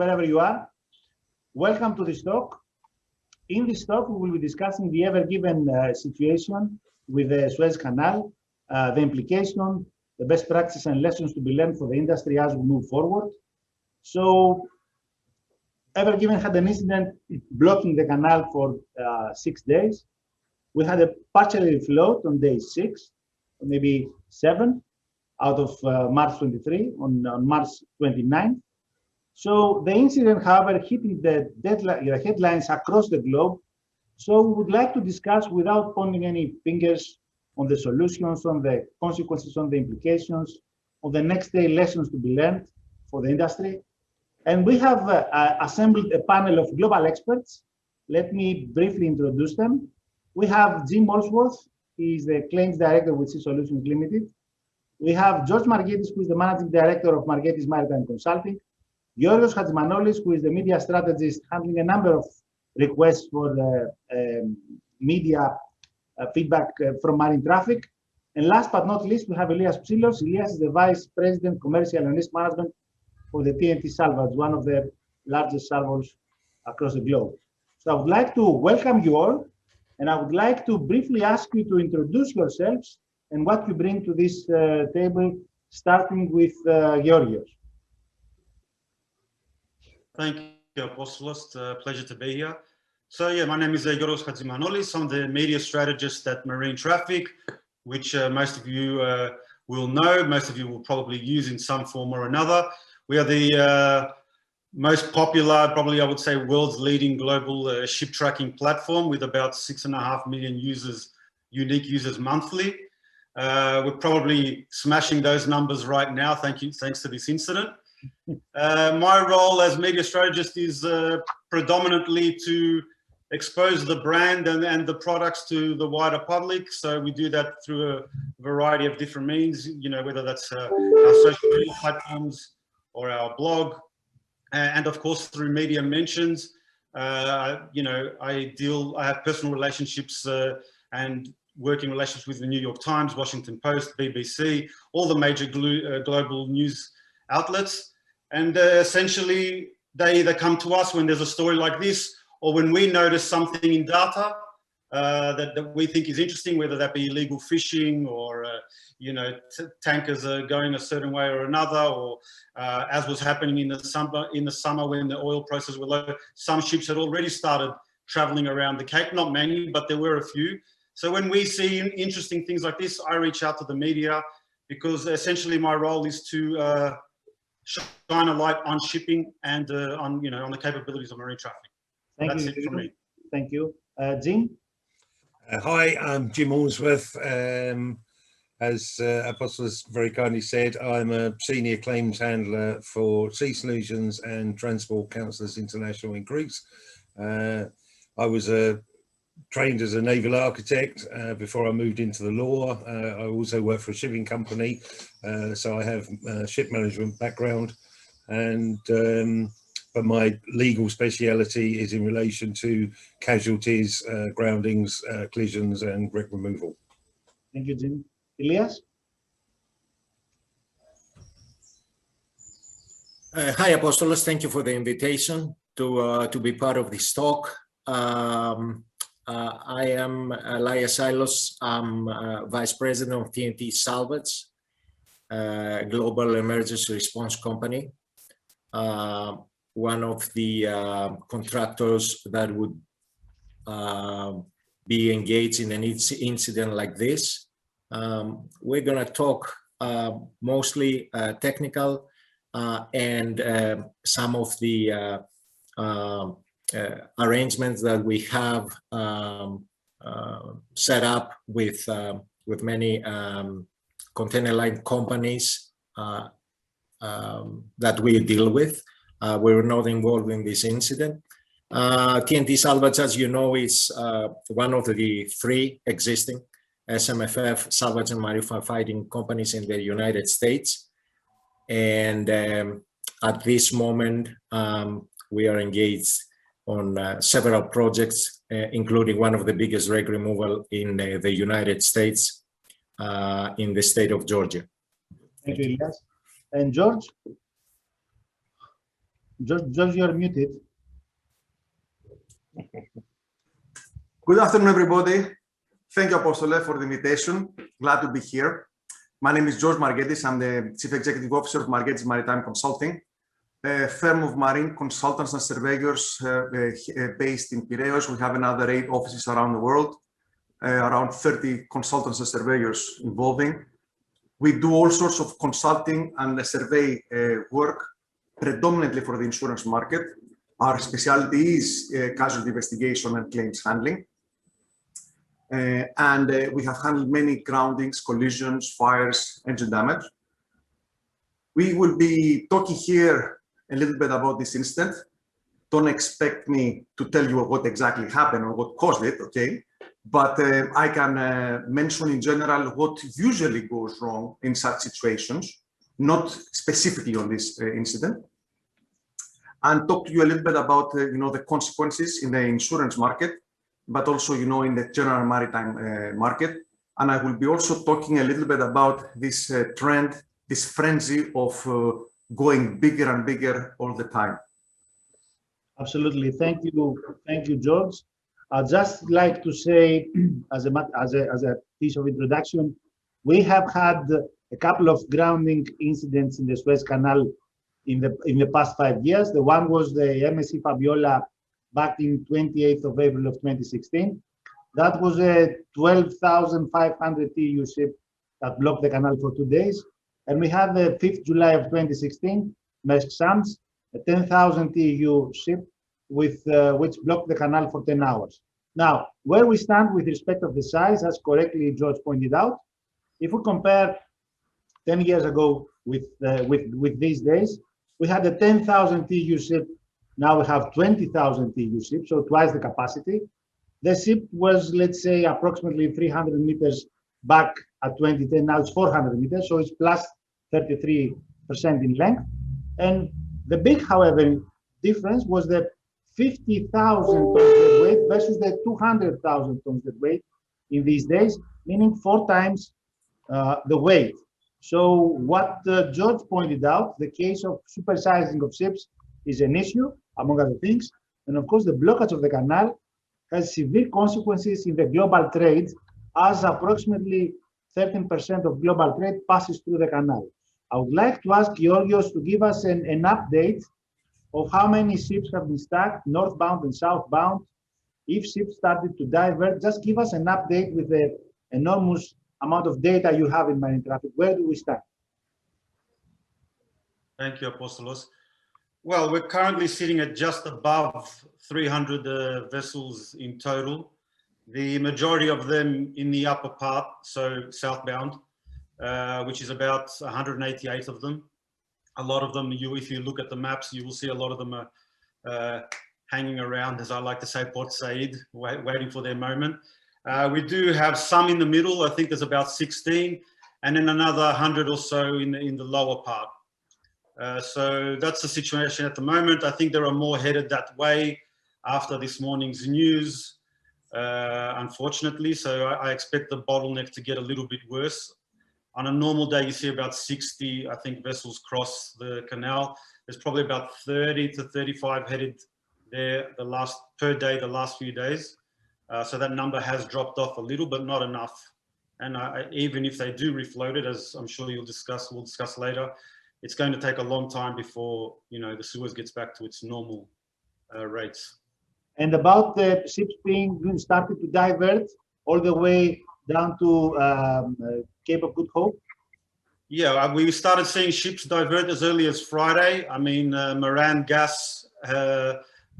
wherever you are. Welcome to this talk. In this talk, we will be discussing the ever-given situation with the Suez Canal, the implication, the best practices and lessons to be learned for the industry as we move forward. So, Ever-Given had an incident blocking the canal for 6 days. We had a partial float on day 6, or maybe 7, out of March 23, on March 29. So the incident, however, hitting the headlines across the globe. So we would like to discuss, without pointing any fingers, on the solutions, on the consequences, on the implications, on the next day lessons to be learned for the industry. And we have assembled a panel of global experts. Let me briefly introduce them. We have Jim Molesworth. He is the Claims Director with Sea Solutions Limited. We have George Margetis, who is the Managing Director of Margetis Maritime Consulting. Giorgos Hadjimanolis, who is the media strategist, handling a number of requests for the media feedback from marine traffic. And last but not least, we have Elias Psilos. Elias is the Vice President, Commercial and Risk Management for the TNT Salvage, one of the largest salvos across the globe. So I would like to welcome you all, and I would like to briefly ask you to introduce yourselves and what you bring to this table, starting with Georgios. Thank you, Apostolos. Pleasure to be here. So yeah, my name is Giorgos Hadjimanolis. I'm the media strategist at Marine Traffic, which most of you will know. Most of you will probably use in some form or another. We are the most popular, probably I would say world's leading global ship tracking platform with about 6.5 million users, unique users monthly. We're probably smashing those numbers right now, thanks to this incident. My role as media strategist is predominantly to expose the brand and the products to the wider public. So we do that through a variety of different means, you know, whether that's our social media platforms or our blog, and of course through media mentions. You know, I have personal relationships and working relationships with the New York Times, Washington Post, BBC, all the major global news outlets. And essentially, they either come to us when there's a story like this, or when we notice something in data that we think is interesting, whether that be illegal fishing or, you know, tankers are going a certain way or another, or as was happening in the summer when the oil prices were low, some ships had already started traveling around the Cape, not many, but there were a few. So when we see interesting things like this, I reach out to the media, because essentially my role is to shine a light on shipping and on the capabilities of marine traffic. That's it from me. Thank you. Jim? Hi, I'm Jim Molesworth. As Apostolos very kindly said, I'm a senior claims handler for Sea Solutions and Transport Counsellors International in Greece. I was trained as a naval architect before I moved into the law. I also work for a shipping company, so I have a ship management background, and but my legal speciality is in relation to casualties, groundings, collisions and wreck removal. Thank you, Jim. Elias? Hi, Apostolos. Thank you for the invitation to be part of this talk. I am Elias Psilos. I'm Vice President of TNT Salvage, global emergency response company. One of the contractors that would be engaged in an incident like this. We're going to talk mostly technical and some of the arrangements that we have set up with many container line companies that we deal with. We were not involved in this incident. TNT Salvage, as you know, is one of the 3 existing SMFF salvage and marine firefighting companies in the United States. And at this moment, we are engaged on several projects, including one of the biggest wreck removal in the United States, in the state of Georgia. Thank you, Elias. And George? George, you're muted. Good afternoon, everybody. Thank you, Apostole, for the invitation. Glad to be here. My name is George Margetis. I'm the Chief Executive Officer of Margetis Maritime Consulting, a firm of marine consultants and surveyors based in Piraeus. We have another 8 offices around the world, around 30 consultants and surveyors involving. We do all sorts of consulting and survey work, predominantly for the insurance market. Our specialty is casualty investigation and claims handling. We have handled many groundings, collisions, fires, engine damage. We will be talking here a little bit about this incident. Don't expect me to tell you what exactly happened or what caused it, okay? But I can mention in general what usually goes wrong in such situations, not specifically on this incident, and talk to you a little bit about the consequences in the insurance market, but also in the general maritime market. And I will be also talking a little bit about this trend, this frenzy of going bigger and bigger all the time. Absolutely. Thank you, George. I'd just like to say, as a piece of introduction, we have had a couple of grounding incidents in the Suez Canal in the past 5 years. The one was the MSC Fabiola back in 28th of April of 2016. That was a 12,500 TEU ship that blocked the canal for 2 days. And we had the 5th July of 2016, Maersk Sams, a 10,000 TEU ship which blocked the canal for 10 hours. Now, where we stand with respect of the size, as correctly George pointed out, if we compare 10 years ago with these days, we had a 10,000 TEU ship. Now we have 20,000 TEU ship, so twice the capacity. The ship was, let's say, approximately 300 meters back at 2010. Now it's 400 meters, so it's plus 33% in length. And the big, however, difference was the 50,000 tons deadweight versus the 200,000 tons deadweight in these days, meaning 4 times the weight. So what George pointed out, the case of supersizing of ships is an issue, among other things. And of course, the blockage of the canal has severe consequences in the global trade, as approximately 13% of global trade passes through the canal. I would like to ask Georgios to give us an update of how many ships have been stuck, northbound and southbound, if ships started to divert. Just give us an update with the enormous amount of data you have in marine traffic. Where do we stand? Thank you, Apostolos. Well, we're currently sitting at just above 300 vessels in total. The majority of them in the upper part, so southbound, which is about 188 of them. A lot of them, if you look at the maps, you will see a lot of them are hanging around, as I like to say, Port Said, waiting for their moment. We do have some in the middle. I think there's about 16, and then another 100 or so in the lower part. So that's the situation at the moment. I think there are more headed that way after this morning's news, unfortunately. So I expect the bottleneck to get a little bit worse. On a normal day, you see about 60, I think, vessels cross the canal. There's probably about 30 to 35 headed there per day, the last few days. So that number has dropped off a little, but not enough. And even if they do refloat it, as I'm sure we'll discuss later, it's going to take a long time before the Suez gets back to its normal rates. And about the ships being started to divert all the way down to Cape of Good Hope? Yeah, we started seeing ships divert as early as Friday. I mean, Moran Gas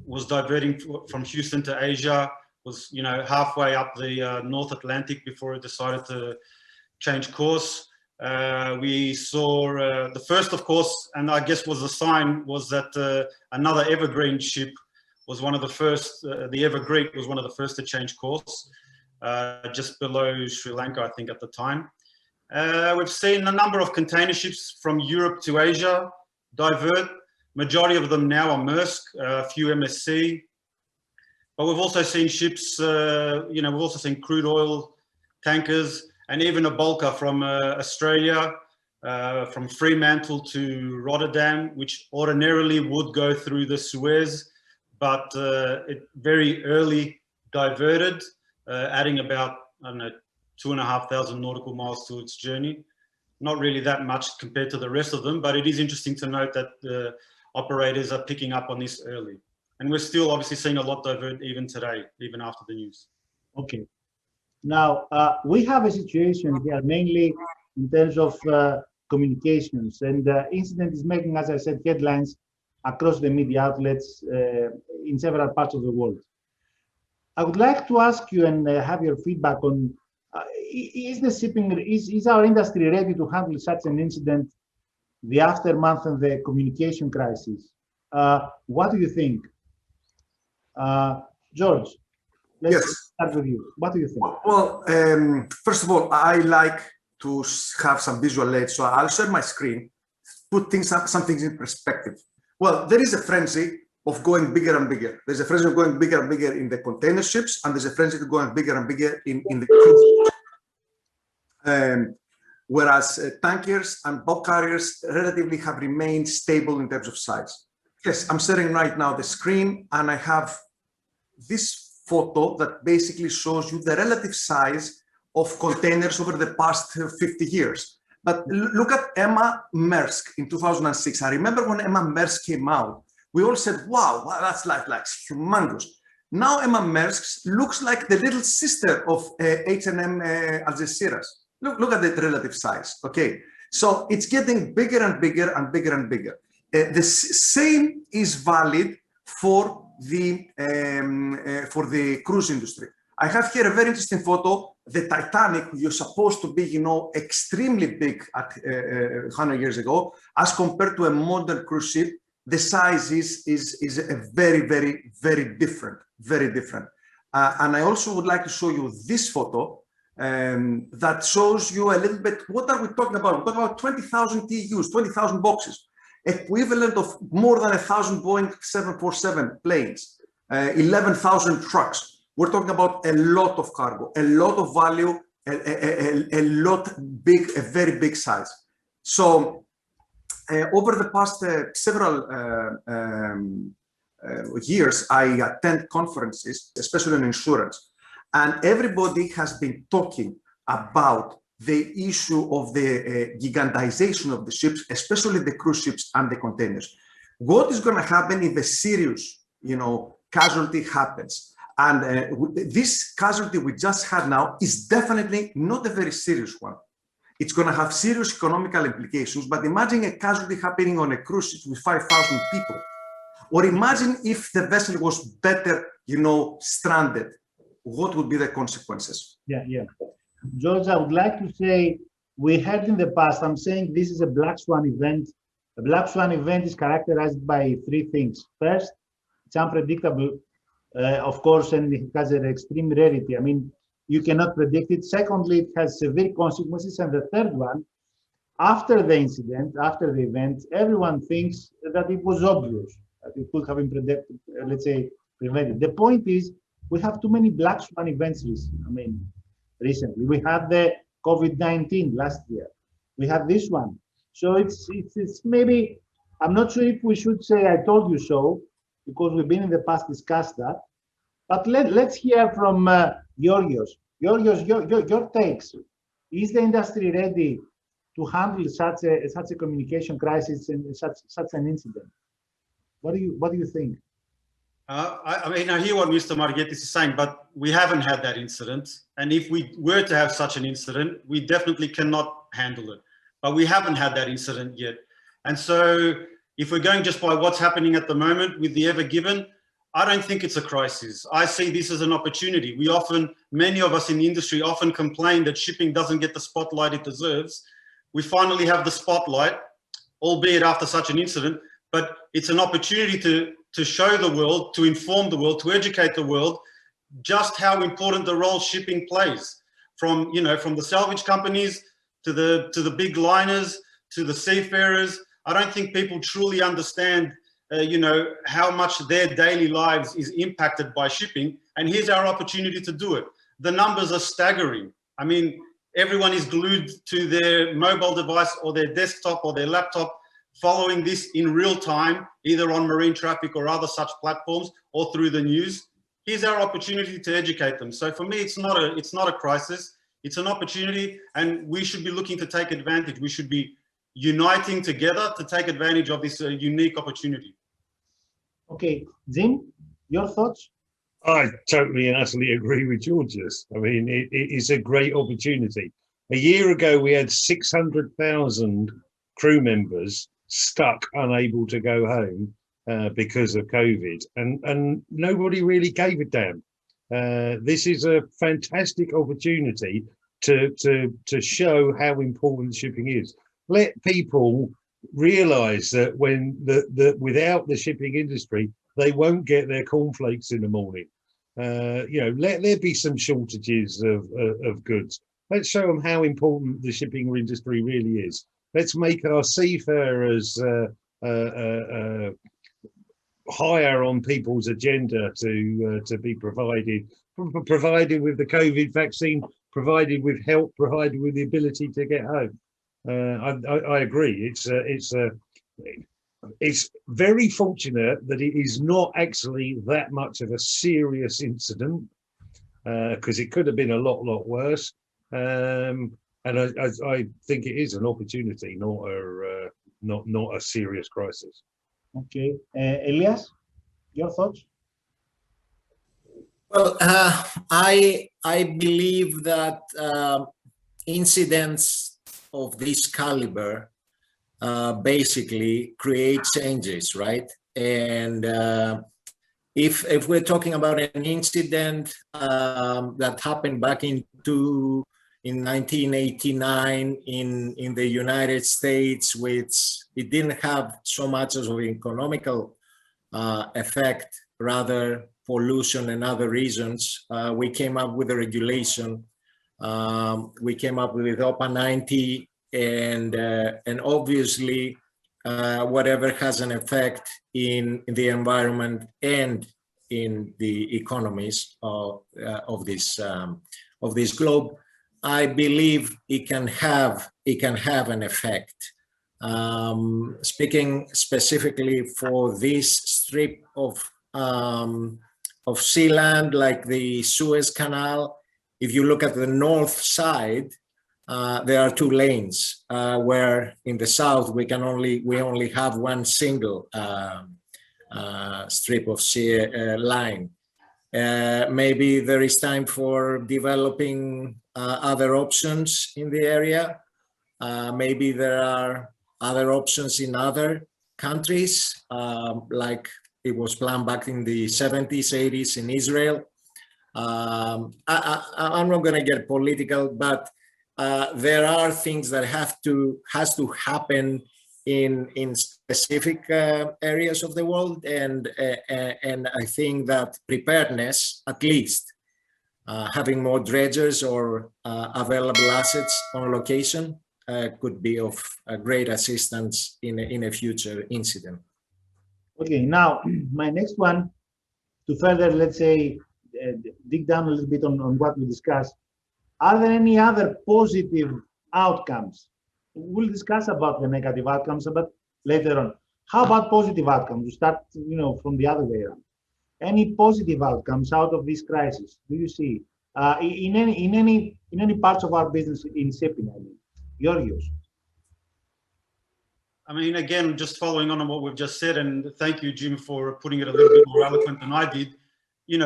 was diverting from Houston to Asia, was halfway up the North Atlantic before it decided to change course. We saw the first, of course, and I guess was a sign, was that another Evergreen ship was one of the first, the Ever Greek was one of the first to change course, just below Sri Lanka, I think, at the time. We've seen a number of container ships from Europe to Asia divert. Majority of them now are Maersk, a few MSC. But we've also seen ships, we've also seen crude oil tankers and even a bulker from Australia from Fremantle to Rotterdam, which ordinarily would go through the Suez, but it very early diverted, adding about, I don't know, 2,500 nautical miles to its journey. Not really that much compared to the rest of them, but it is interesting to note that the operators are picking up on this early. And we're still obviously seeing a lot divert even today, even after the news. Okay. Now, we have a situation here mainly in terms of communications, and the incident is making, as I said, headlines across the media outlets in several parts of the world. I would like to ask you and have your feedback on, is our industry ready to handle such an incident, the aftermath of the communication crisis? What do you think? George, let's start with you. What do you think? Well, first of all, I like to have some visual aids, so I'll share my screen, put some things in perspective. Well, there is a frenzy of going bigger and bigger. There's a frenzy of going bigger and bigger in the container ships, and there's a frenzy of going bigger and bigger in the cruise ships. Whereas tankers and bulk carriers relatively have remained stable in terms of size. Yes, I'm sharing right now the screen, and I have this photo that basically shows you the relative size of containers over the past 50 years. But look at Emma Maersk in 2006. I remember when Emma Maersk came out, we all said, wow, that's like humongous. Now Emma Maersk looks like the little sister of H&M Algeciras. Look at the relative size, okay? So it's getting bigger and bigger and bigger and bigger. The same is valid for the cruise industry. I have here a very interesting photo. The Titanic, you're supposed to be, you know, extremely big at 100 years ago, as compared to a modern cruise ship. The size is a very, very, very different, very different. And I also would like to show you this photo that shows you a little bit, what are we talking about? We're talking about 20,000 TEUs, 20,000 boxes, equivalent of more than 1,000 Boeing 747 planes, 11,000 trucks. We're talking about a lot of cargo, a lot of value, a lot big, a very big size. So over the past several years, I attend conferences, especially on insurance, and everybody has been talking about the issue of the gigantization of the ships, especially the cruise ships and the containers. What is going to happen if a serious, you know, casualty happens? And this casualty we just had now is definitely not a very serious one. It's going to have serious economical implications, but imagine a casualty happening on a cruise ship with 5,000 people. Or imagine if the vessel was better, you know, stranded. What would be the consequences? Yeah. George, I would like to say, we had in the past, I'm saying this is a black swan event. A black swan event is characterized by three things. First, it's unpredictable, of course, and it has an extreme rarity. I mean, you cannot predict it. Secondly, it has severe consequences. And the third one, after the incident, after the event, everyone thinks that it was obvious, that it could have been predicted, let's say, prevented. The point is, we have too many black swan events recently. We had the COVID-19 last year. We have this one. So it's maybe, I'm not sure if we should say I told you so, because we've been in the past discussed that. But let's hear from Georgios. Georgios, your takes. Is the industry ready to handle such a communication crisis and such an incident? What do you think? I mean, I hear what Mr. Margetis is saying, but we haven't had that incident. And if we were to have such an incident, we definitely cannot handle it. But we haven't had that incident yet. And so if we're going just by what's happening at the moment with the Ever Given, I don't think it's a crisis. I see this as an opportunity. Many of us in the industry often complain that shipping doesn't get the spotlight it deserves. We finally have the spotlight, albeit after such an incident, but it's an opportunity to show the world, to inform the world, to educate the world just how important the role shipping plays, from the salvage companies to the big liners to the seafarers. I don't think people truly understand how much their daily lives is impacted by shipping, and here's our opportunity to do it. The numbers are staggering. I mean, everyone is glued to their mobile device or their desktop or their laptop, following this in real time, either on marine traffic or other such platforms or through the news. Here's our opportunity to educate them. So for me, it's not a crisis, it's an opportunity, and we should be looking to take advantage. We should be uniting together to take advantage of this unique opportunity. Okay, Jim, your thoughts? I totally and utterly agree with Georgios. I mean, it is a great opportunity. A year ago, we had 600,000 crew members stuck, unable to go home because of COVID, and nobody really gave a damn. This is a fantastic opportunity to show how important shipping is. Let people realise that without the shipping industry, they won't get their cornflakes in the morning. You know, let there be some shortages of goods. Let's show them how important the shipping industry really is. Let's make our seafarers higher on people's agenda to be provided with the COVID vaccine, provided with help, provided with the ability to get home. I agree. It's very fortunate that it is not actually that much of a serious incident, because it could have been a lot worse. And I think it is an opportunity, not a serious crisis. Okay, Elias, your thoughts? Well, I believe that incidents of this caliber basically create changes, right? And if we're talking about an incident that happened back in 1989 in the United States, which it didn't have so much of an economical effect, rather pollution and other reasons, we came up with a regulation. We came up with OPA 90, and obviously whatever has an effect in the environment and in the economies of this globe, I believe it can have an effect. Speaking specifically for this strip of sea land, like the Suez Canal, if you look at the north side, there are two lanes, where in the south we only have one single strip of sea line. Maybe there is time for developing other options in the area. Maybe there are other options in other countries, like it was planned back in the 70s, 80s in Israel. I'm not going to get political, but there are things that has to happen in specific areas of the world, and I think that preparedness, at least having more dredgers or available assets on location, could be of a great assistance in a future incident. Okay, now my next one, to further, let's say, dig down a little bit on what we discussed. Are there any other positive outcomes? We'll discuss about the negative outcomes, but later on. How about positive outcomes? We start, from the other way around. Any positive outcomes out of this crisis? Do you see in any parts of our business in shipping? I mean, your views. I mean, again, just following on what we've just said, and thank you, Jim, for putting it a little bit more eloquent than I did.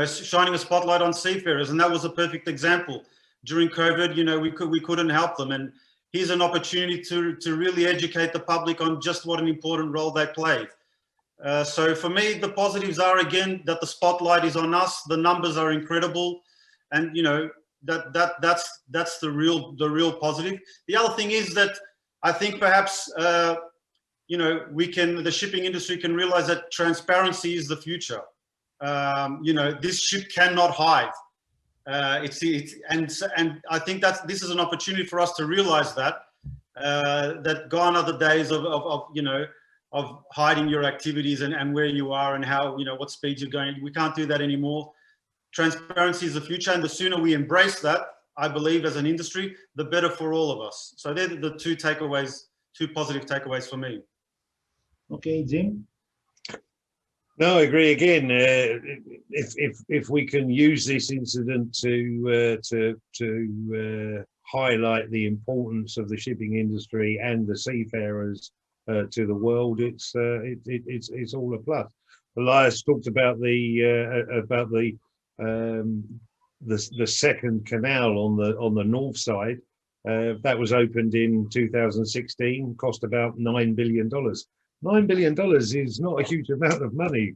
Shining a spotlight on seafarers, and that was a perfect example. During COVID, we couldn't help them, and here's an opportunity to really educate the public on just what an important role they play. So for me, the positives are, again, that the spotlight is on us. The numbers are incredible, and that's the real positive. The other thing is that I think perhaps the shipping industry can realize that transparency is the future. This ship cannot hide. And I think this is an opportunity for us to realize that gone are the days of hiding your activities and where you are and how, what speed you're going. We can't do that anymore. Transparency is the future, and the sooner we embrace that, I believe as an industry, the better for all of us. So they're the two takeaways, two positive takeaways for me. Okay, Jim. No, I agree again. If we can use this incident to highlight the importance of the shipping industry and the seafarers to the world, it's all a plus. Elias talked about the second canal on the north side. That was opened in 2016, cost about $9 billion. $9 billion is not a huge amount of money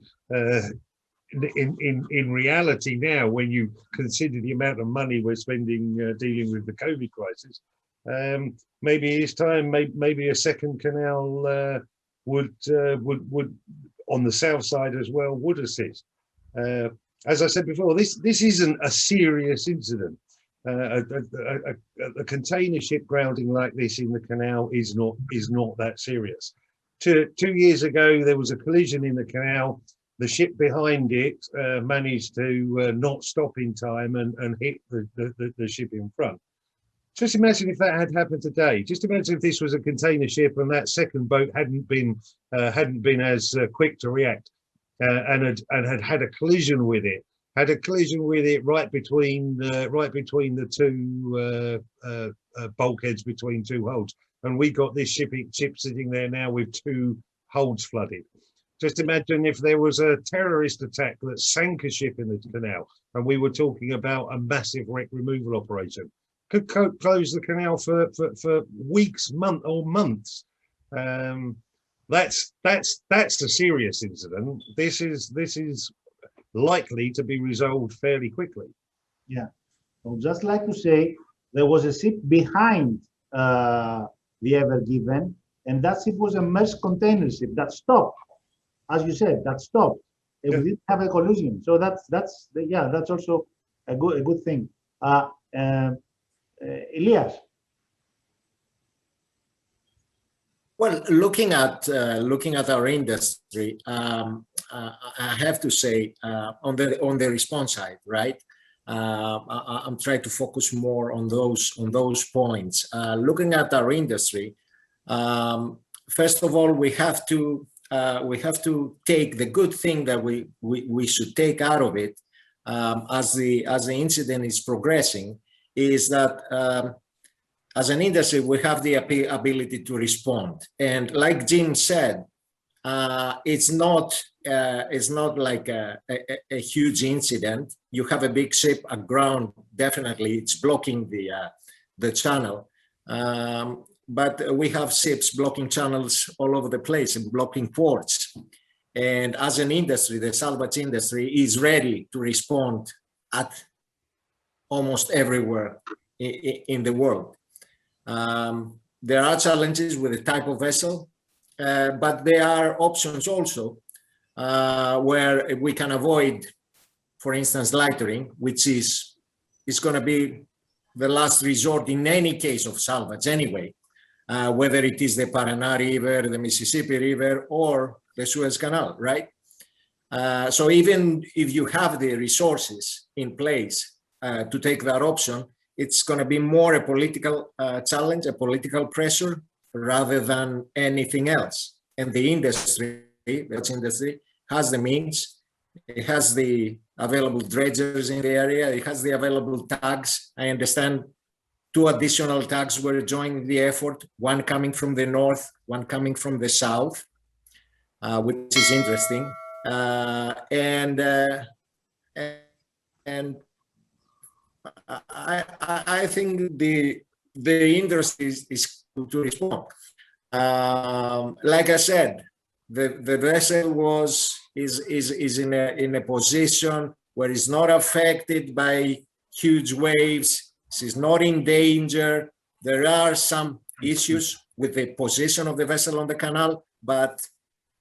in reality now, when you consider the amount of money we're spending dealing with the COVID crisis. Maybe it's time, maybe a second canal would on the south side as well would assist. As I said before, this isn't a serious incident. A container ship grounding like this in the canal is not that serious. 2 years ago, there was a collision in the canal. The ship behind it managed to not stop in time and hit the ship in front. Just imagine if that had happened today. Just imagine if this was a container ship and that second boat hadn't been as quick to react and had a collision with it. Had a collision with it right between the two bulkheads between two holds, and we got this ship sitting there now with 2 holds flooded. Just imagine if there was a terrorist attack that sank a ship in the canal, and we were talking about a massive wreck removal operation. Could close the canal for weeks, months. That's a serious incident. This is likely to be resolved fairly quickly. Yeah, I would just like to say there was a ship behind the Ever Given, and that ship was a Maersk container ship that stopped, as you said, that stopped. And we didn't have a collision, so that's also a good thing. Elias. Well, looking at our industry, I have to say on the response side, right? I'm trying to focus more on those points. Looking at our industry, first of all, we have to take the good thing that we should take out of it as the incident is progressing, is that as an industry, we have the ability to respond. And like Jim said, it's not like a huge incident. You have a big ship aground, definitely it's blocking the channel. But we have ships blocking channels all over the place and blocking ports. And as an industry, the salvage industry is ready to respond at almost everywhere in the world. There are challenges with the type of vessel, but there are options also where we can avoid, for instance, lightering, which is going to be the last resort in any case of salvage anyway, whether it is the Paraná River, the Mississippi River, or the Suez Canal, right? So even if you have the resources in place to take that option, it's going to be more a political challenge, a political pressure, rather than anything else. And the industry, that industry, has the means. It has the available dredgers in the area. It has the available tags. I understand 2 additional tags were joining the effort, one coming from the north, one coming from the south, which is interesting. And I think the industry is to respond. Like I said, the vessel is in a position where it's not affected by huge waves. She's not in danger. There are some issues with the position of the vessel on the canal, but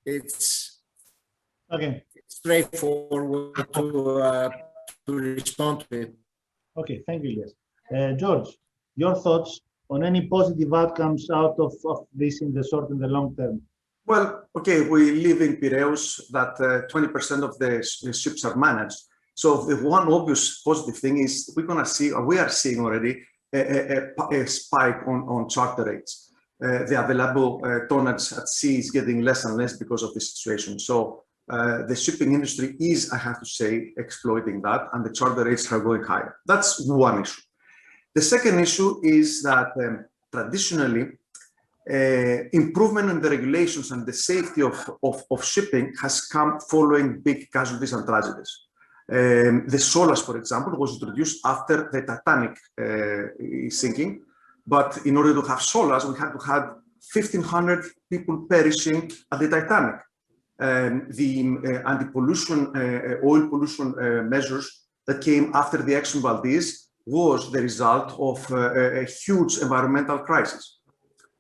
it's straightforward to respond to it. Okay, thank you, Elias. George, your thoughts on any positive outcomes out of this in the short and the long term? Well, okay, we live in Piraeus that 20% of the ships are managed. So the one obvious positive thing is we're going to see, or we are seeing already, a spike on charter rates. The available tonnage at sea is getting less and less because of this situation. So the shipping industry is, I have to say, exploiting that, and the charter rates are going higher. That's one issue. The second issue is that traditionally, improvement in the regulations and the safety of shipping has come following big casualties and tragedies. The SOLAS, for example, was introduced after the Titanic sinking, but in order to have SOLAS, we had to have 1,500 people perishing at the Titanic. The anti-pollution, oil pollution measures that came after the Exxon Valdez was the result of a huge environmental crisis.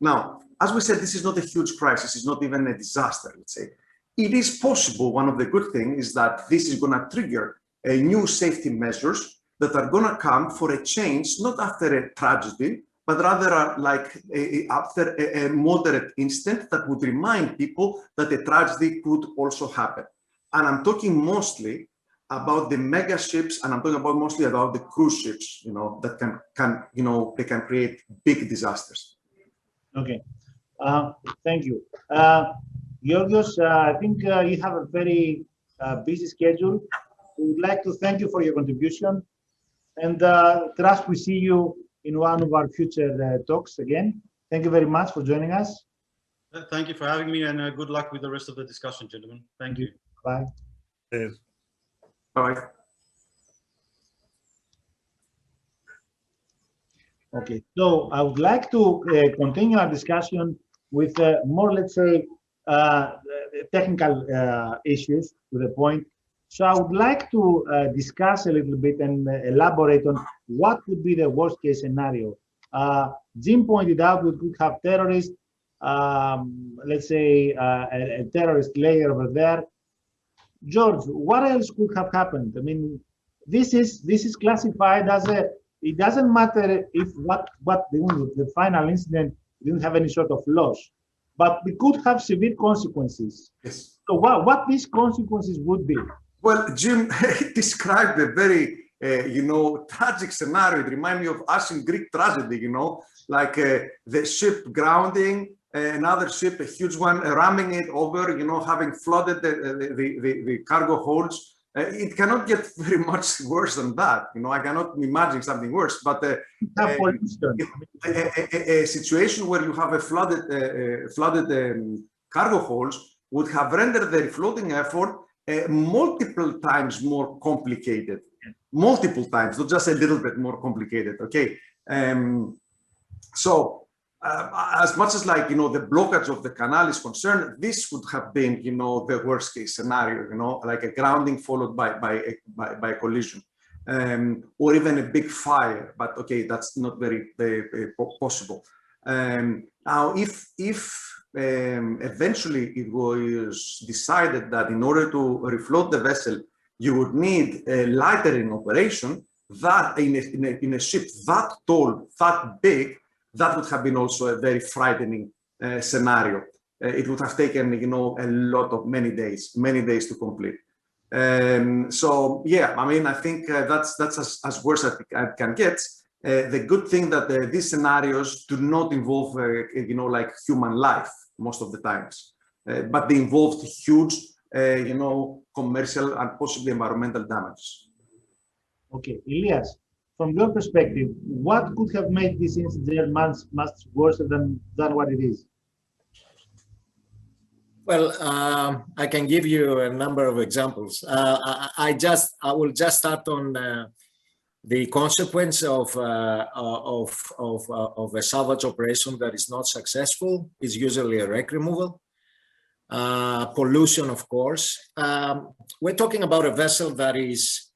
Now, as we said, this is not a huge crisis, it's not even a disaster, let's say. It is possible, one of the good things is that this is going to trigger new safety measures that are going to come for a change, not after a tragedy, but rather like after a moderate incident that would remind people that a tragedy could also happen. And I'm talking mostly about the mega ships, and I'm talking about mostly about the cruise ships, you know, that can you know, they can create big disasters. Okay, thank you. Georgios, I think you have a very busy schedule. We would like to thank you for your contribution, and trust we see you in one of our future talks again. Thank you very much for joining us. Thank you for having me, and good luck with the rest of the discussion, gentlemen. Thank you. Bye. Cheers. All right. Okay, so I would like to continue our discussion with more, let's say, technical issues to the point. So I would like to discuss a little bit and elaborate on what would be the worst case scenario. Jim pointed out we could have terrorists, let's say a terrorist layer over there. George, what else could have happened? I mean, this is classified as a, it doesn't matter if what the final incident didn't have any sort of loss, but we could have severe consequences. Yes. So what these consequences would be? Well, Jim described a very, you know, tragic scenario. It reminded me of ancient Greek tragedy, you know, like the ship grounding, another ship, a huge one, ramming it over, you know, having flooded the cargo holds. It cannot get very much worse than that. You know, I cannot imagine something worse, but a situation where you have a flooded cargo holds would have rendered the floating effort multiple times more complicated, multiple times, not just a little bit more complicated. Okay, so as much as, like, you know, the blockage of the canal is concerned, this would have been, you know, the worst case scenario, you know, like a grounding followed by a collision, or even a big fire. But okay, that's not very possible. Now, if eventually it was decided that in order to refloat the vessel, you would need a lightering operation, that in a ship that tall, that big, that would have been also a very frightening scenario. It would have taken, you know, many days to complete. So yeah, I mean, I think that's as worse as it can get. The good thing that these scenarios do not involve, you know, like human life most of the times, but they involved huge, you know, commercial and possibly environmental damage. Okay, Elias, from your perspective, what could have made this incident much worse than what it is? Well, I can give you a number of examples. I will just start on the consequence of a salvage operation that is not successful is usually a wreck removal. Pollution, of course. We're talking about a vessel that is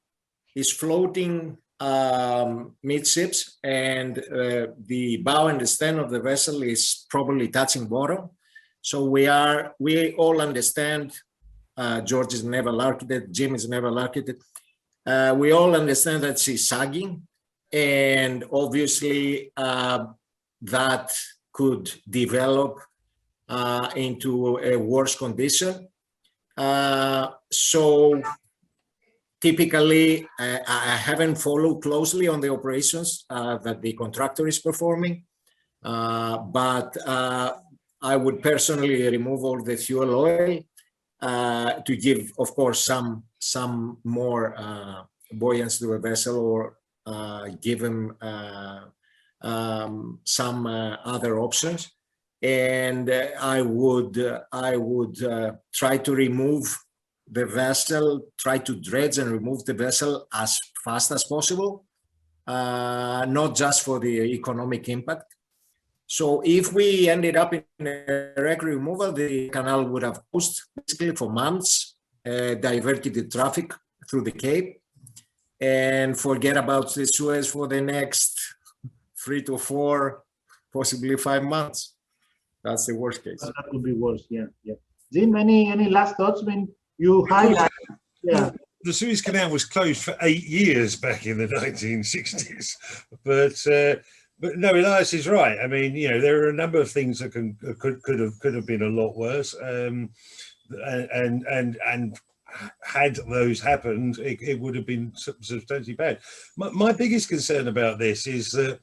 floating midships, and the bow and the stern of the vessel is probably touching bottom. So we all understand, George is a naval architect, Jim is a naval architect. We all understand that she's sagging, and obviously that could develop into a worse condition. So typically, I haven't followed closely on the operations that the contractor is performing, but I would personally remove all the fuel oil to give, of course, some more buoyancy to a vessel, or give them some other options. And I would try to remove the vessel, try to dredge and remove the vessel as fast as possible, not just for the economic impact. So if we ended up in a wreck removal, the canal would have closed basically for months, diverted the traffic through the Cape, and forget about the Suez for the next 3 to 4, possibly 5 months. That's the worst case. That would be worse. Yeah. Jim, any last thoughts when you highlight? Yeah. The Suez Canal was closed for 8 years back in the 1960s, but no, Elias is right. I mean, there are a number of things that could have been a lot worse, and had those happened, it would have been substantially bad. My biggest concern about this is that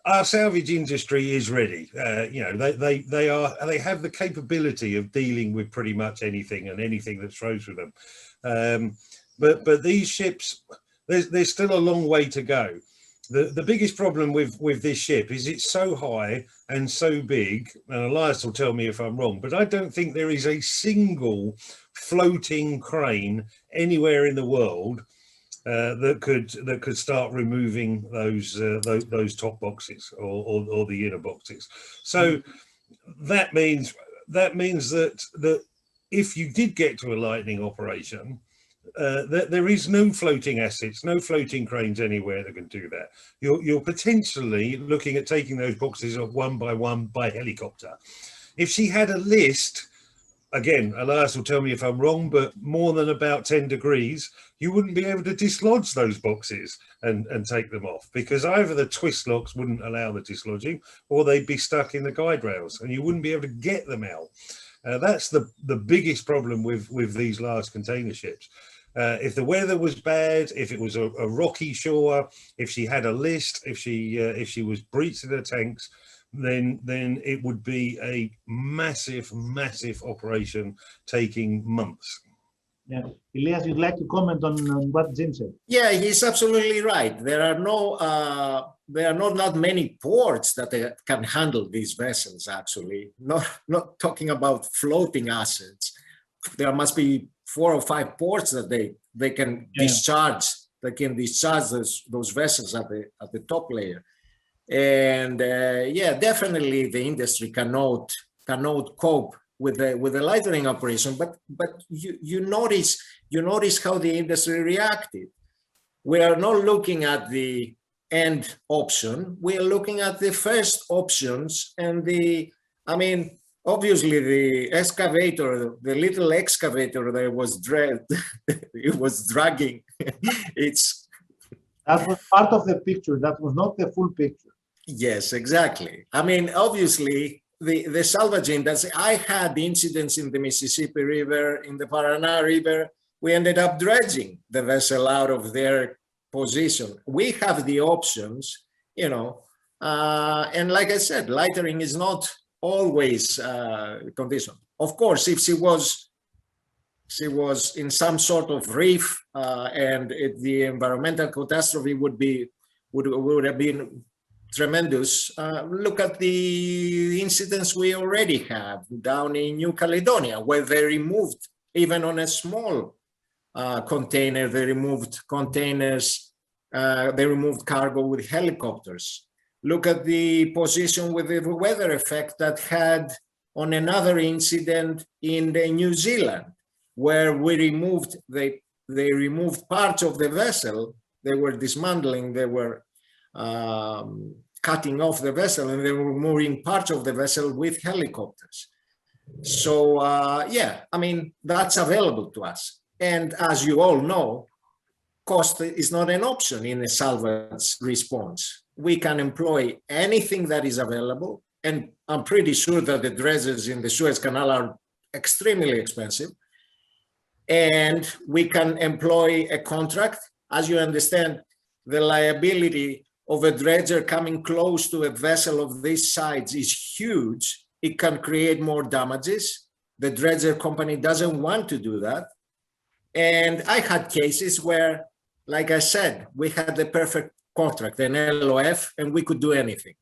our salvage industry is ready. They have the capability of dealing with pretty much anything that throws with them. But these ships, there's still a long way to go. The biggest problem with this ship is it's so high and so big, and Elias will tell me if I'm wrong, but I don't think there is a single floating crane anywhere in the world that could start removing those top boxes or the inner boxes. So that means that if you did get to a lightning operation, there is no floating assets, no floating cranes anywhere that can do that. You're potentially looking at taking those boxes off one by helicopter. If she had a list, again, Elias will tell me if I'm wrong, but more than about 10 degrees, you wouldn't be able to dislodge those boxes and take them off, because either the twist locks wouldn't allow the dislodging, or they'd be stuck in the guide rails and you wouldn't be able to get them out. That's the biggest problem with these large container ships. If the weather was bad, if it was a rocky shore, if she had a list, if she was breached in her tanks, then it would be a massive operation taking months. Yeah, Elias, you'd like to comment on what Jim said? Yeah, he's absolutely right. There are not many ports that can handle these vessels. Actually, not talking about floating assets. There must be 4 or 5 ports that they can discharge. They can discharge those vessels at the top layer. And definitely the industry cannot cope with the lightering operation. But you notice how the industry reacted. We are not looking at the end option. We are looking at the first options, and obviously the excavator, the little excavator that was it was dragging. That was part of the picture. That was not the full picture. Yes, exactly. Obviously, the salvage industry, I had incidents in the Mississippi River, in the Paraná River. We ended up dredging the vessel out of their position. We have the options, and like I said, lightering is not always condition. Of course, if she was in some sort of reef, and the environmental catastrophe would have been tremendous. Look at the incidents we already have down in New Caledonia, where they removed, even on a small container, they removed containers, they removed cargo with helicopters. Look at the position with the weather effect that had on another incident in New Zealand, where we removed, they removed parts of the vessel. They were dismantling, they were cutting off the vessel, and they were moving parts of the vessel with helicopters. So that's available to us. And as you all know, cost is not an option in a salvage response. We can employ anything that is available, and I'm pretty sure that the dredges in the Suez Canal are extremely expensive. and we can employ a contract. As you understand, the liability of a dredger coming close to a vessel of this size is huge. It can create more damages. The dredger company doesn't want to do that. And I had cases where, like I said, we had the perfect contract, an LOF, and we could do anything.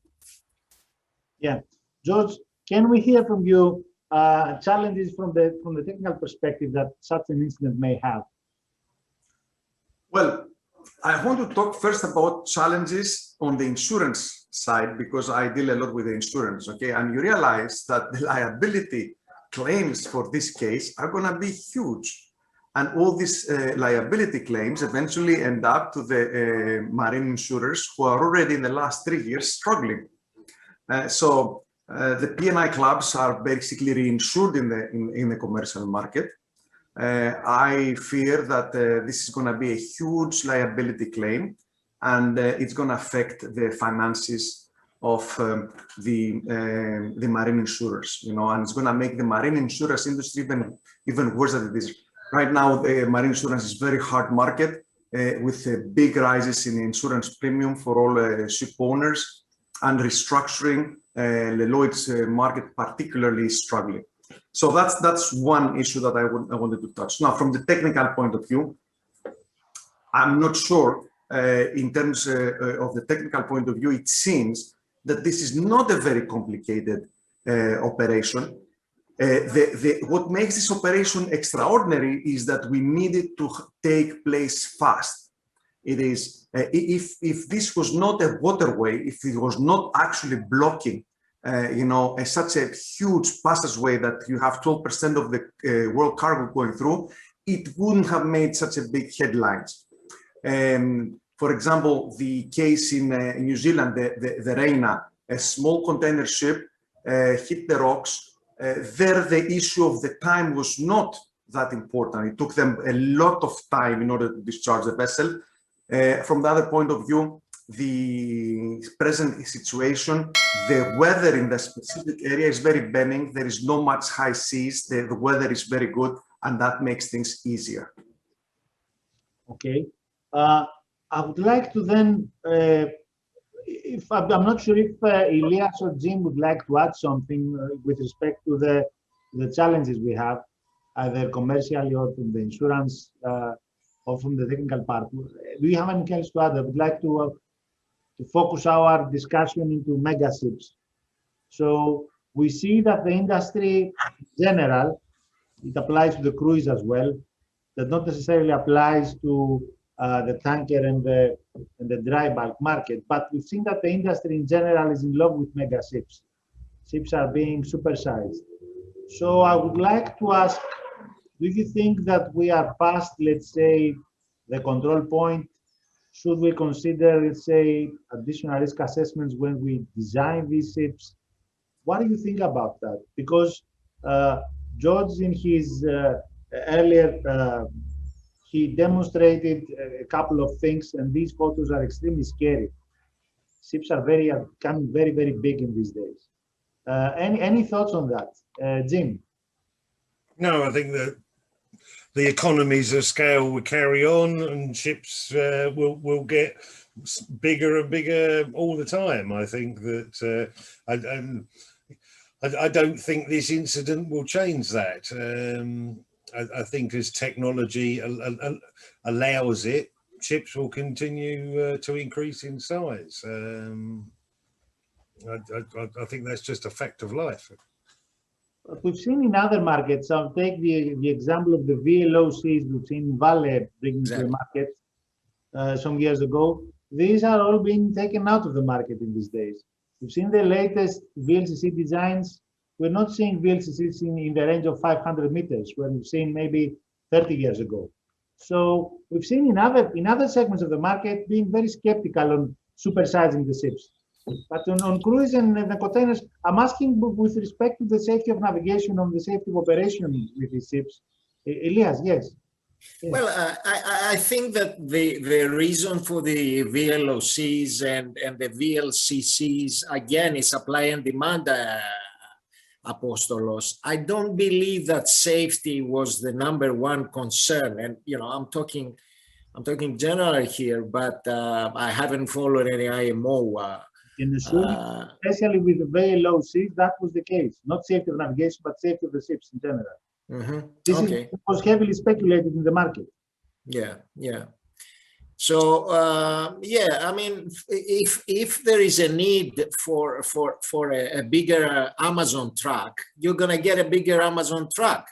Yeah. George, can we hear from you challenges from the technical perspective that such an incident may have? Well, I want to talk first about challenges on the insurance side, because I deal a lot with the insurance, okay? And you realize that the liability claims for this case are going to be huge. And all these liability claims eventually end up to the marine insurers who are already in the last 3 years struggling. So the P&I clubs are basically reinsured in the commercial market. I fear that this is going to be a huge liability claim, and it's going to affect the finances of the marine insurers, you know, and it's going to make the marine insurance industry even worse than it is. Right now, the marine insurance is very hard market with big rises in the insurance premium for all ship owners, and restructuring. The Lloyd's market particularly is struggling. So that's one issue that I wanted to touch. Now, from the technical point of view, I'm not sure in terms of the technical point of view, it seems that this is not a very complicated operation. What makes this operation extraordinary is that we need it to take place fast. It is, if this was not a waterway, if it was not actually blocking, you know, such a huge passageway that you have 12% of the world cargo going through, it wouldn't have made such a big headlines. For example, the case in New Zealand, the Reina, a small container ship hit the rocks. There, the issue of the time was not that important. It took them a lot of time in order to discharge the vessel. From the other point of view, the present situation, the weather in the specific area is very benign. There is not much high seas. The weather is very good, and that makes things easier. Okay. I would like to then, if I'm not sure if Elias or Jim would like to add something with respect to the challenges we have, either commercially or from the insurance or from the technical part. Do you have anything else to add? I would like to focus our discussion into mega ships. So we see that the industry in general, it applies to the cruise as well, that not necessarily applies to the tanker and the dry bulk market, but we've seen that the industry in general is in love with mega ships. Ships are being supersized. So I would like to ask, do you think that we are past, let's say, the control point? Should we consider, let's say, additional risk assessments when we design these ships? What do you think about that? Because George, in his earlier, he demonstrated a couple of things, and these photos are extremely scary. Ships are becoming very, very big in these days. Any thoughts on that, Jim? No, I think that the economies of scale will carry on, and ships will get bigger and bigger all the time. I think that I don't think this incident will change that. I think as technology allows it, ships will continue to increase in size. I think that's just a fact of life. We've seen in other markets, I'll take the example of the VLOCs we've seen Vale bringing to the market some years ago. These are all being taken out of the market in these days. We've seen the latest VLCC designs. We're not seeing VLCCs in the range of 500 meters, where we've seen maybe 30 years ago. So we've seen in other segments of the market being very skeptical on supersizing the ships. But on cruise and the containers, I'm asking with respect to the safety of navigation, on the safety of operation with these ships. Elias, yes. Well, I think that the reason for the VLOCs and the VLCCs, again, is supply and demand Apostolos, I don't believe that safety was the #1 concern. And, you know, I'm talking general here, but I haven't followed any IMO. In the Suez, especially with the very low seas, that was the case. Not safety of navigation, but safety of the ships in general. This was heavily speculated in the market. Yeah, yeah. So yeah, I mean, if there is a need for a bigger Amazon truck, you're gonna get a bigger Amazon truck.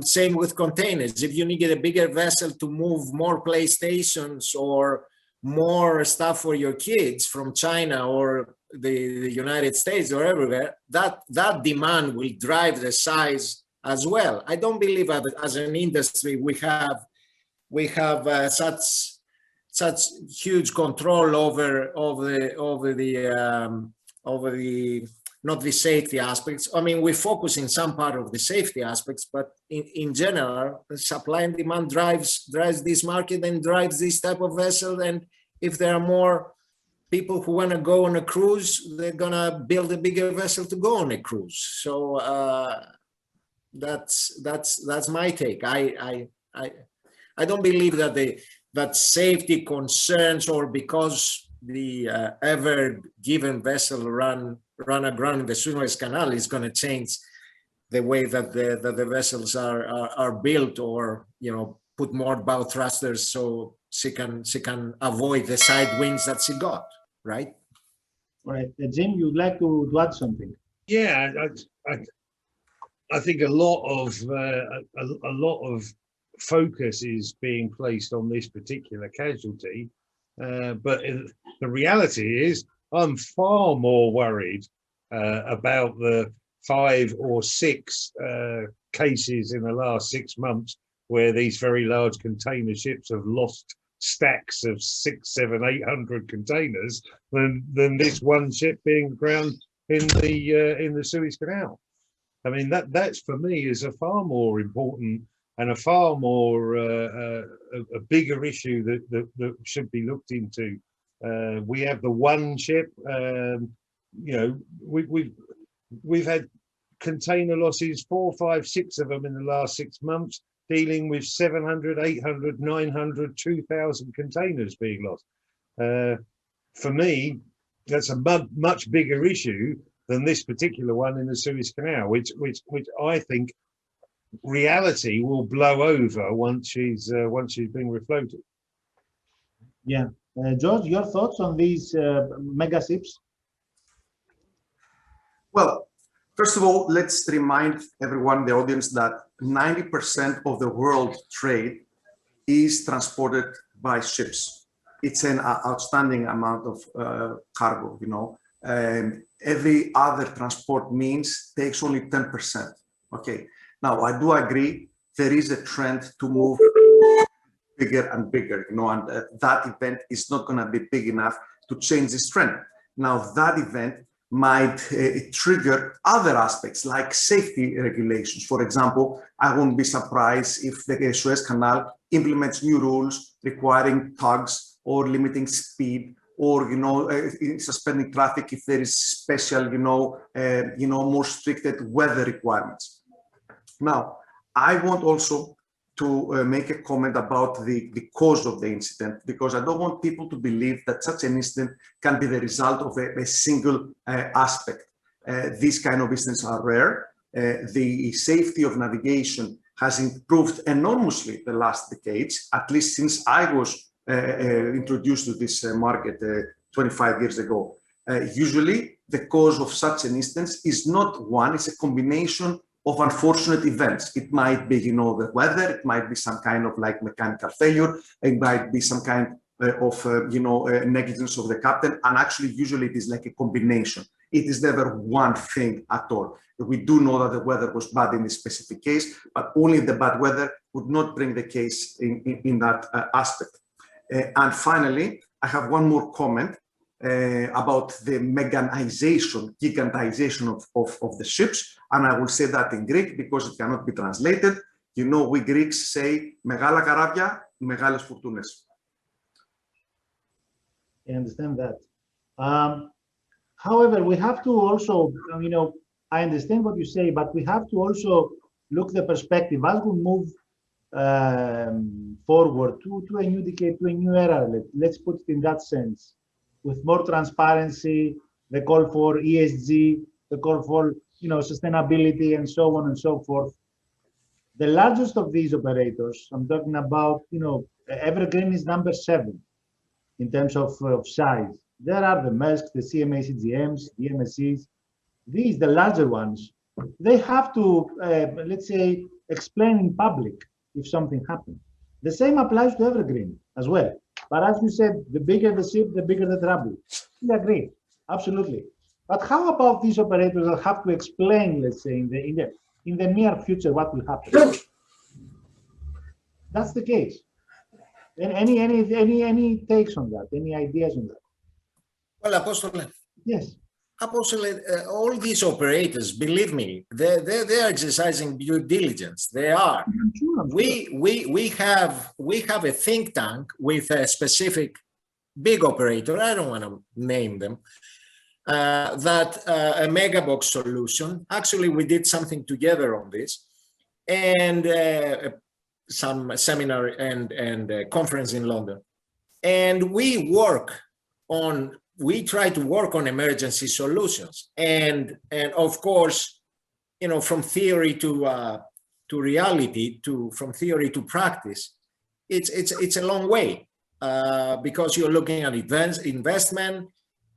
Same with containers. If you need a bigger vessel to move more PlayStations or more stuff for your kids from China or the United States or everywhere, that demand will drive the size as well. I don't believe that as an industry we have such huge control over the not the safety aspects. I mean, we focus in some part of the safety aspects, but in general, supply and demand drives this market and drives this type of vessel. And if there are more people who want to go on a cruise, they're gonna build a bigger vessel to go on a cruise. So that's my take. I don't believe that safety concerns, or because the ever given vessel run aground in the Suez Canal, is going to change the way that the vessels are built, or, you know, put more bow thrusters so she can avoid the side winds that she got, right? All right, Jim, you'd like to add something? Yeah, I think a lot of focus is being placed on this particular casualty, but the reality is I'm far more worried about the 5 or 6 cases in the last 6 months where these very large container ships have lost stacks of 600, 700, 800 containers than this one ship being aground in the Suez Canal. I mean, that's for me is a far more important and a far more a bigger issue that should be looked into. We have the one ship. You know, we've had container losses, 4, 5, 6 of them in the last 6 months, dealing with 700, 800, 900, 2,000 containers being lost. For me, that's a much bigger issue than this particular one in the Suez Canal, which I think reality will blow over once she's been refloated. Yeah, George, your thoughts on these mega ships? Well, first of all, let's remind everyone, the audience, that 90% of the world trade is transported by ships. It's an outstanding amount of cargo, you know. Every other transport means takes only 10%. Okay. Now, I do agree there is a trend to move bigger and bigger, you know, and that event is not going to be big enough to change this trend. Now, that event might trigger other aspects like safety regulations. For example, I won't be surprised if the Suez Canal implements new rules requiring tugs or limiting speed, or, you know, suspending traffic if there is special, more stricted weather requirements. Now, I want also to make a comment about the cause of the incident, because I don't want people to believe that such an incident can be the result of a single aspect. These kind of incidents are rare. The safety of navigation has improved enormously the last decades, at least since I was introduced to this market 25 years ago. Usually, the cause of such an instance is not one, it's a combination of unfortunate events. It might be, the weather, it might be some kind of like mechanical failure, it might be some kind of, negligence of the captain, and actually usually it is like a combination. It is never one thing at all. We do know that the weather was bad in this specific case, but only the bad weather would not bring the case in that aspect. And finally, I have one more comment about the gigantization of the ships, and I will say that in Greek because it cannot be translated. We Greeks say "megala karabia, megales furtunes." I understand that. However, we have to also, I understand what you say, but we have to also look the perspective as we move forward to a new decade, to a new era. Let's put it in that sense, with more transparency, the call for ESG, the call for sustainability, and so on and so forth. The largest of these operators, I'm talking about, Evergreen is number 7 in terms of size. There are the Maersk, the CMA CGMs, the MSCs. These, the larger ones, they have to, let's say, explain in public if something happens. The same applies to Evergreen as well. But as you said, the bigger the ship, the bigger the trouble. We agree, absolutely. But how about these operators that have to explain, let's say, in the near future what will happen? That's the case. And any takes on that? Any ideas on that? Well, Apostle. Yes. Apostle, all these operators, believe me, they are exercising due diligence. They are. I'm sure. We have a think tank with a specific big operator. I don't want to name them. That a Megabox solution. Actually, we did something together on this, and some seminar and conference in London. And we try to work on emergency solutions. And of course, from theory to reality, from theory to practice, it's a long way because you're looking at investment.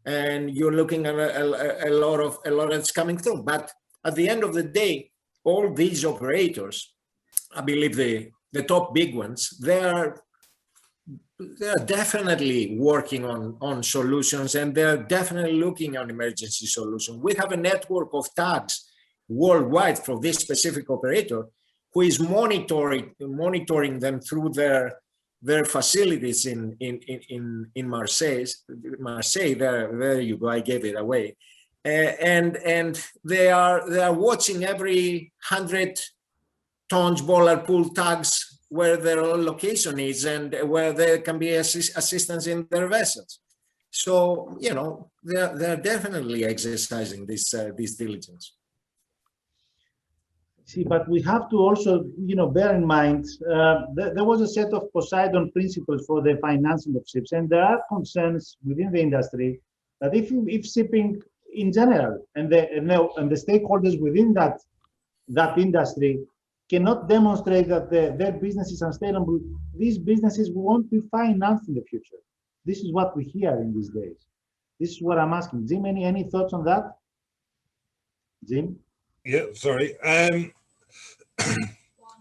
And you're looking at a lot that's coming through. But at the end of the day, all these operators, I believe the top big ones, they're definitely working on solutions, and they're definitely looking on emergency solutions. We have a network of tags worldwide for this specific operator who is monitoring them through their facilities in Marseille. There you go. I gave it away, and they are watching every 100 tons bollard pull tags where their location is and where there can be assistance in their vessels. So they're definitely exercising this diligence. See, but we have to also, bear in mind, there was a set of Poseidon principles for the financing of ships, and there are concerns within the industry that if shipping in general and the stakeholders within that industry cannot demonstrate that their business is unsustainable, these businesses won't be financed in the future. This is what we hear in these days. This is what I'm asking. Jim, any thoughts on that? Jim? Yeah, sorry.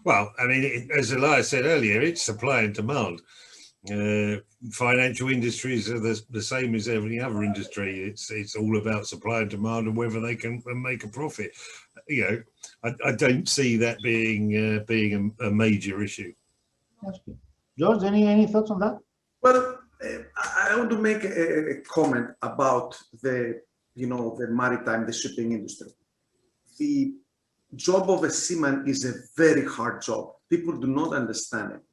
Well, I mean, as Elias said earlier, it's supply and demand. Financial industries are the same as every other industry. It's all about supply and demand and whether they can make a profit. I don't see that being a major issue. That's good. George, any thoughts on that? Well, I want to make a comment about the maritime, the shipping industry. The job of a seaman is a very hard job. People do not understand it.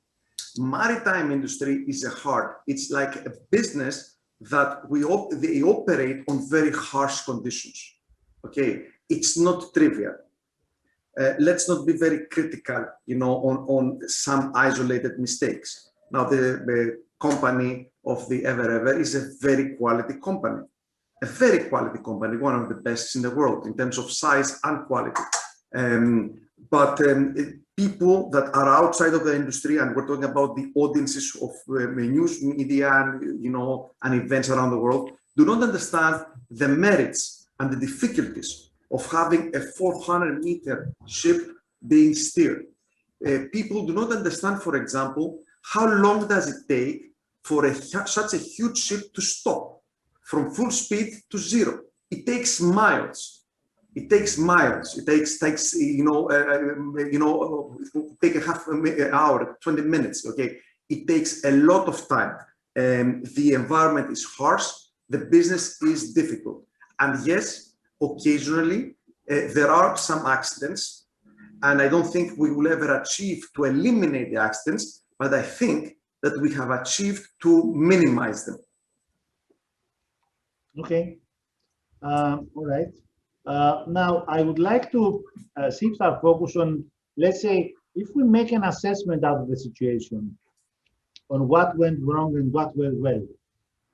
Maritime industry is it's like a business that they operate on very harsh conditions. Okay, it's not trivial. Let's not be very critical, on some isolated mistakes. Now, the company of the Ever is a very quality company, one of the best in the world in terms of size and quality. But people that are outside of the industry, and we're talking about the audiences of news media and events around the world, do not understand the merits and the difficulties of having a 400-meter ship being steered. People do not understand, for example, how long does it take for such a huge ship to stop from full speed to zero. It takes miles. It takes miles. It takes take a half hour, 20 minutes. Okay, it takes a lot of time. The environment is harsh. The business is difficult. And yes, occasionally there are some accidents, and I don't think we will ever achieve to eliminate the accidents, but I think that we have achieved to minimize them. Okay. All right. Now, I would like to shift our focus on, let's say, if we make an assessment out of the situation on what went wrong and what went well,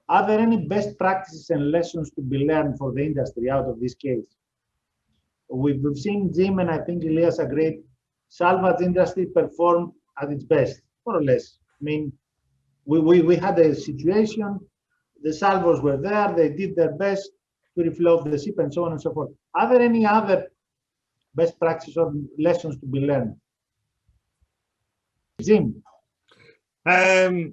are there any best practices and lessons to be learned for the industry out of this case? We've seen Jim, and I think Elias agreed, salvage industry performed at its best, more or less. I mean, we had a situation, the salvors were there, they did their best to refloat the ship and so on and so forth. Are there any other best practices or lessons to be learned? Jim? I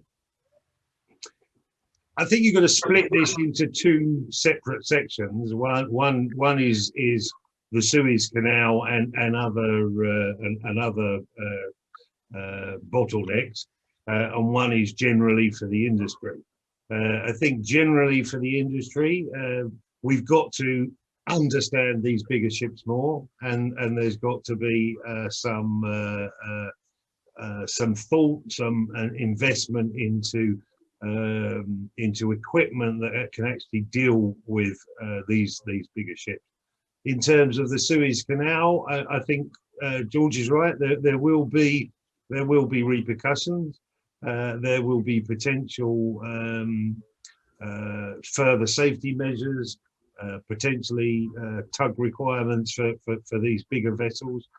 think you've got to split this into two separate sections. One is the Suez Canal and other bottlenecks, and one is generally for the industry. I think generally for the industry, we've got to understand these bigger ships more, and there's got to be some thought, some investment into equipment that can actually deal with these bigger ships. In terms of the Suez Canal, I think George is right. There will be repercussions. There will be potential further safety measures, potentially tug requirements for these bigger vessels.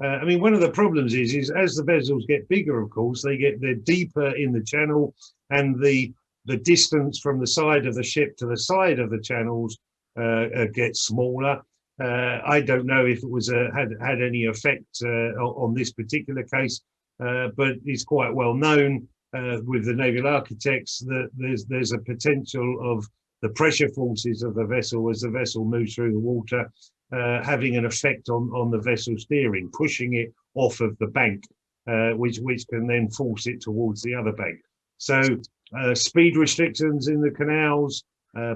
I mean, one of the problems is as the vessels get bigger, of course, they're deeper in the channel, and the distance from the side of the ship to the side of the channels gets smaller. I don't know if it was had any effect on this particular case, but it's quite well known with the naval architects that there's a potential of the pressure forces of the vessel as the vessel moves through the water having an effect on the vessel steering, pushing it off of the bank, which can then force it towards the other bank. So speed restrictions in the canals,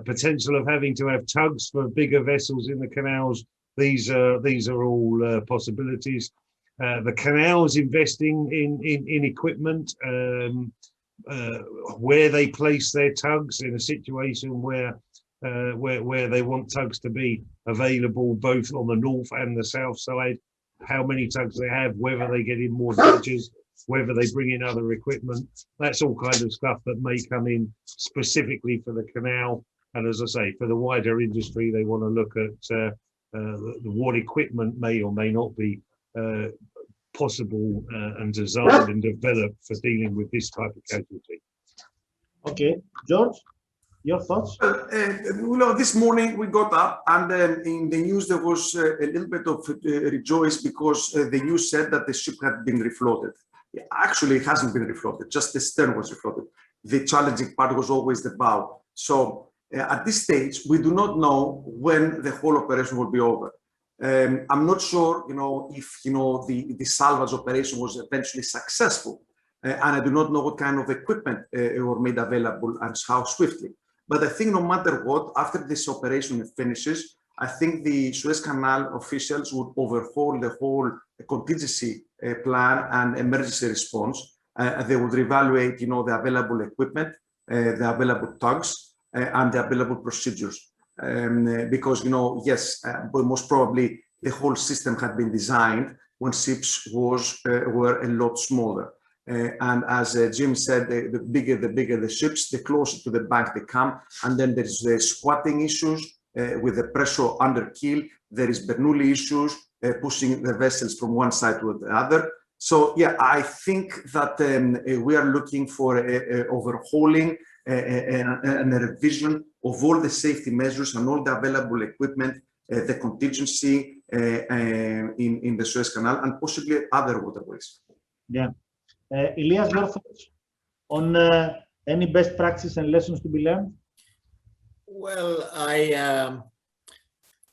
potential of having to have tugs for bigger vessels in the canals. These are all possibilities. The canals investing in equipment, where they place their tugs in a situation where they want tugs to be available both on the north and the south side, how many tugs they have, whether they get in more dredges, whether they bring in other equipment. That's all kind of stuff that may come in specifically for the canal. And as I say, for the wider industry, they want to look at what equipment may or may not be possible and designed and developed for dealing with this type of casualty. Okay, George, your thoughts? This morning we got up and in the news there was a little bit of rejoice because the news said that the ship had been refloated. Actually, it hasn't been refloated, just the stern was refloated. The challenging part was always the bow. So at this stage, we do not know when the whole operation will be over. I'm not sure, if the salvage operation was eventually successful, and I do not know what kind of equipment were made available and how swiftly. But I think no matter what, after this operation finishes, I think the Suez Canal officials would overhaul the whole contingency plan and emergency response. They would reevaluate, the available equipment, the available tugs, and the available procedures. Because, yes, but most probably the whole system had been designed when ships were a lot smaller. And as Jim said, the bigger the ships, the closer to the bank they come. And then there's the squatting issues with the pressure under keel. There is Bernoulli issues, pushing the vessels from one side to the other. So, yeah, I think that we are looking for overhauling and a revision of all the safety measures and all the available equipment, the contingency in the Suez Canal and possibly other waterways. Yeah. Elias, your thoughts on any best practices and lessons to be learned? Well,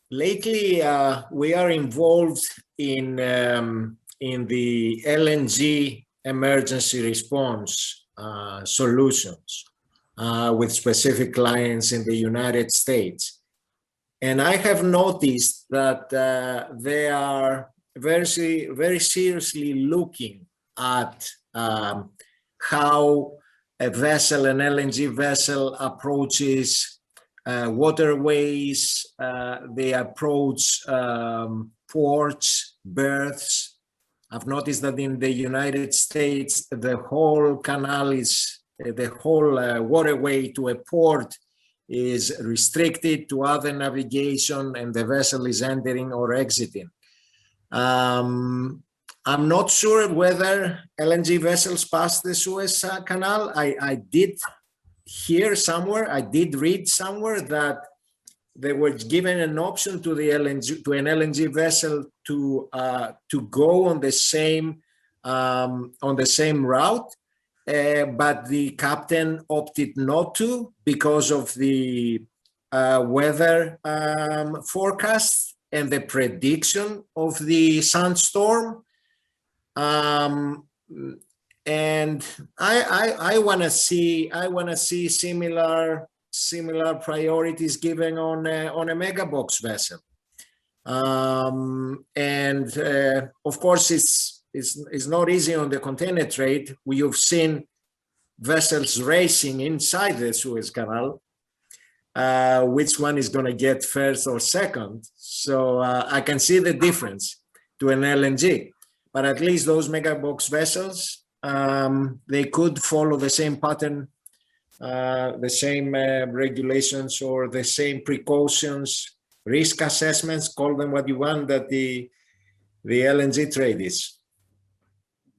lately we are involved in the LNG emergency response solutions with specific clients in the United States. And I have noticed that they are very seriously looking at how a vessel, an LNG vessel, approaches waterways, they approach ports, berths. I've noticed that in the United States, the whole canal is, the whole waterway to a port is restricted to other navigation and the vessel is entering or exiting. I'm not sure whether LNG vessels pass the Suez Canal. I did hear somewhere, I did read somewhere that they were given an option to the LNG, to an LNG vessel to go on the same route, but the captain opted not to because of the weather forecast and the prediction of the sandstorm. And I want to see similar priorities given on a mega box vessel. And of course, it's not easy on the container trade. You've seen vessels racing inside the Suez Canal. Which one is going to get first or second? So I can see the difference to an LNG. But at least those mega box vessels, they could follow the same pattern, the same regulations or the same precautions, risk assessments, call them what you want, that the LNG trade is.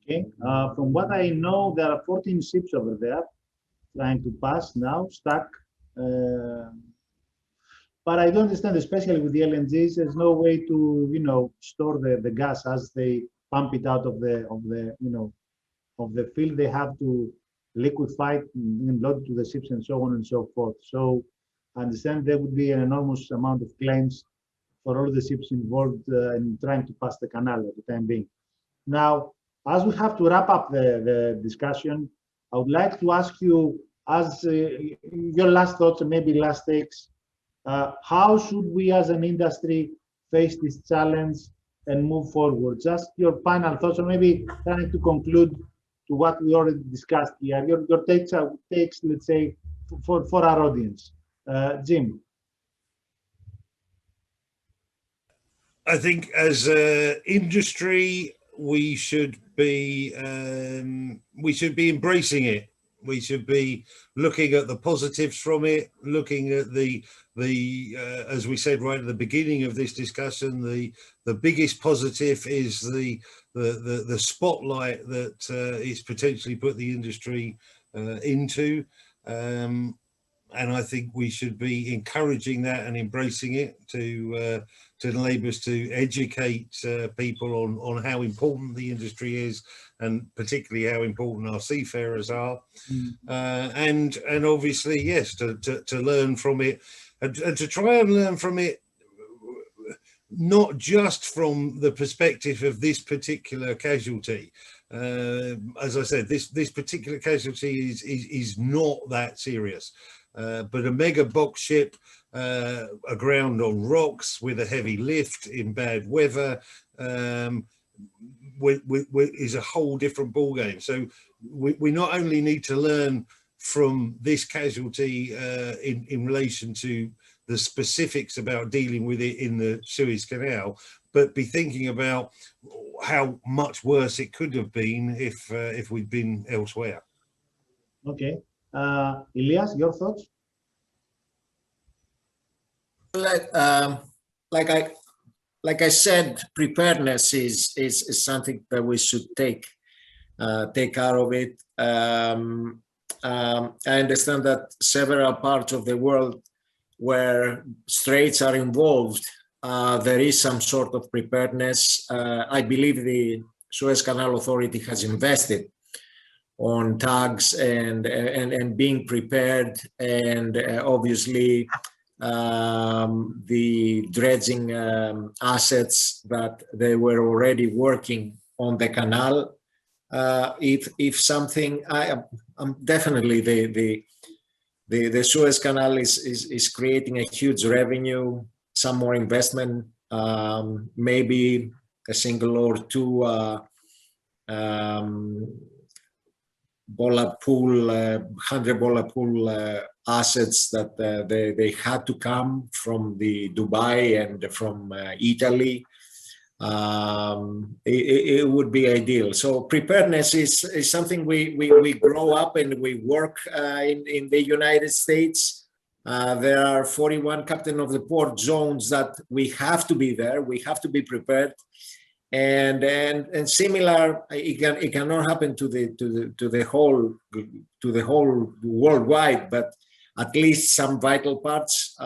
Okay, from what I know, there are 14 ships over there trying to pass now, stuck. But I don't understand, especially with the LNGs, there's no way to, store the gas as they pump it out of the field. They have to liquefy it and load it to the ships and so on and so forth. So I understand there would be an enormous amount of claims for all the ships involved in trying to pass the canal at the time being. Now, as we have to wrap up the discussion, I would like to ask you, as your last thoughts and maybe last takes, how should we as an industry face this challenge and move forward? Just your final thoughts, or maybe trying to conclude to what we already discussed here. Your takes, let's say, for our audience. Jim. I think as an industry, we should be embracing it. We should be looking at the positives from it, looking at the as we said right at the beginning of this discussion, the biggest positive is the spotlight that it's potentially put the industry into. And I think we should be encouraging that and embracing it to enable us to educate people on how important the industry is, and particularly how important our seafarers are. And obviously, yes, to learn from it and to try and learn from it, not just from the perspective of this particular casualty. As I said, this particular casualty is not that serious. But a mega box ship aground on rocks with a heavy lift in bad weather is a whole different ballgame. So we not only need to learn from this casualty in relation to the specifics about dealing with it in the Suez Canal, but be thinking about how much worse it could have been if we'd been elsewhere. Okay. Elias, your thoughts? Like I said, preparedness is something that we should take care of it. I understand that several parts of the world where straits are involved, there is some sort of preparedness. I believe the Suez Canal Authority has invested on tags and being prepared, and obviously the dredging assets that they were already working on the canal. If something, I'm definitely the Suez Canal is creating a huge revenue, some more investment, maybe a single or two bollard pool, 100 bollard pool assets that they had to come from the Dubai and from Italy. It would be ideal. So preparedness is something we grow up and we work in the United States. There are 41 captain of the port zones that we have to be there. We have to be prepared, and similar. It cannot happen to the whole worldwide, but at least some vital parts.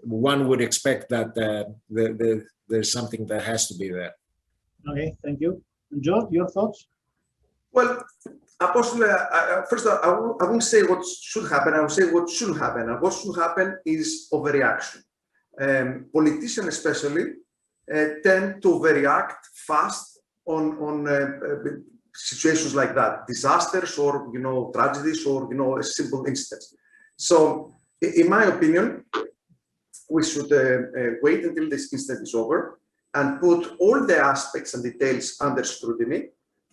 One would expect that there's something that has to be there. Okay, thank you. And George, your thoughts? Well, Apostle, first I won't say what should happen, I will say what should happen. And what should happen is overreaction. Politicians especially tend to overreact fast on situations like that, disasters or, you know, tragedies or, you know, a simple incident. So in my opinion, we should wait until this incident is over and put all the aspects and details under scrutiny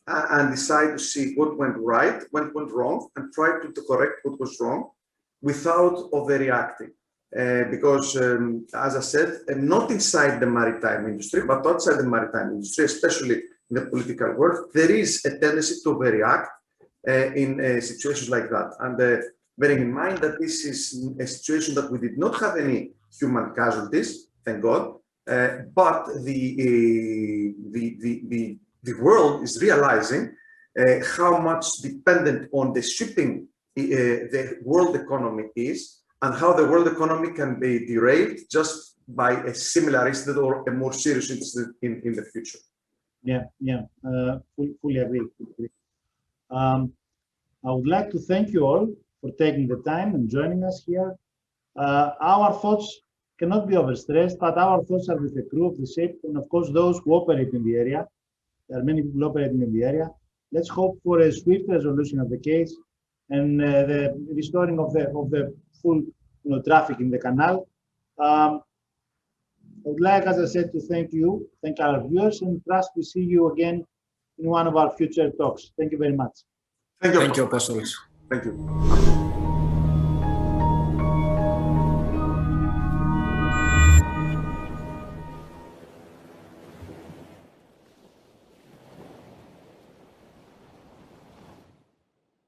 and decide to see what went right, what went wrong, and try to correct what was wrong without overreacting. Because, as I said, not inside the maritime industry, but outside the maritime industry, especially in the political world, there is a tendency to overreact in situations like that. And bearing in mind that this is a situation that we did not have any human casualties, thank God, but the world is realizing how much dependent on the shipping the world economy is, and how the world economy can be derailed just by a similar incident or a more serious incident in the future. Yeah, fully agree. I would like to thank you all for taking the time and joining us here. Our thoughts cannot be overstressed, but our thoughts are with the crew of the ship and of course those who operate in the area. There are many people operating in the area. Let's hope for a swift resolution of the case and the restoring of the full traffic in the canal. I would like, as I said, to thank our viewers, and trust we see you again in one of our future talks. Thank you very much. Thank you. Thank you, Apostolos. Thank you.